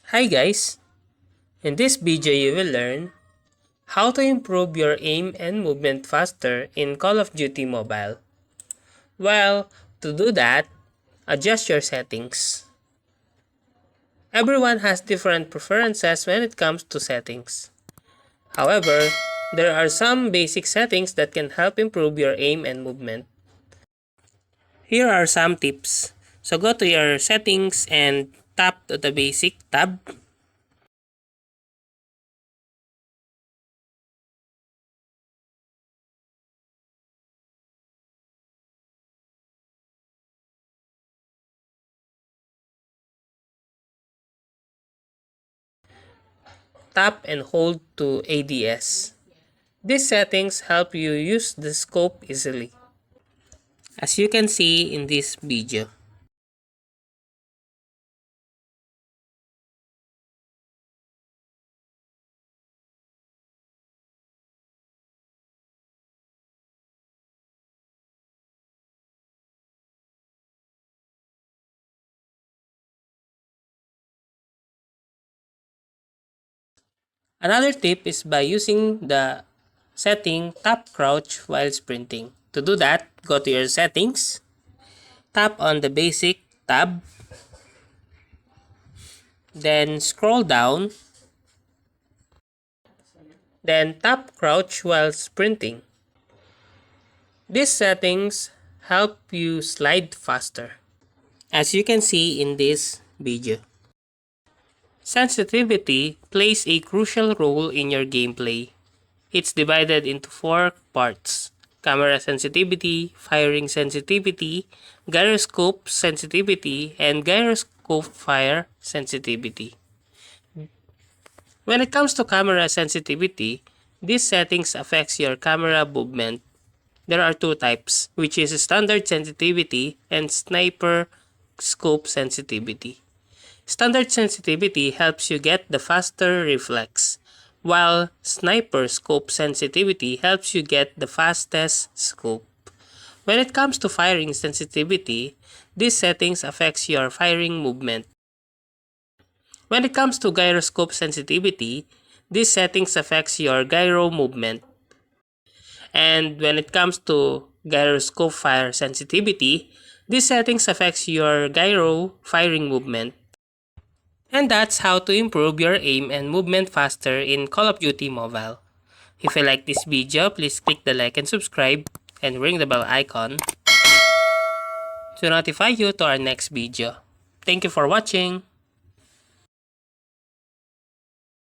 Hi guys! In this video you will learn how to improve your aim and movement faster in Call of Duty Mobile. Well, to do that, adjust your settings. Everyone has different preferences when it comes to settings. However, there are some basic settings that can help improve your aim and movement. Here are some tips. So go to your settings and tap to the basic tab. Tap and hold to ADS. These settings help you use the scope easily, as you can see in this video. Another tip is by using the setting tap crouch while sprinting. To do that, go to your settings, tap on the basic tab, then scroll down, then tap crouch while sprinting. These settings help you slide faster, as you can see in this video. Sensitivity plays a crucial role in your gameplay. It's divided into 4 parts: camera sensitivity, firing sensitivity, gyroscope sensitivity, and gyroscope fire sensitivity. When it comes to camera sensitivity, these settings affects your camera movement. There are 2 types, which is standard sensitivity and sniper scope sensitivity. Standard sensitivity helps you get the faster reflex, while sniper scope sensitivity helps you get the fastest scope. When it comes to firing sensitivity, these settings affects your firing movement. When it comes to gyroscope sensitivity, these settings affects your gyro movement. And when it comes to gyroscope fire sensitivity, these settings affects your gyro firing movement. And that's how to improve your aim and movement faster in Call of Duty Mobile. If you like this video, please click the like and subscribe and ring the bell icon to notify you to our next video. Thank you for watching.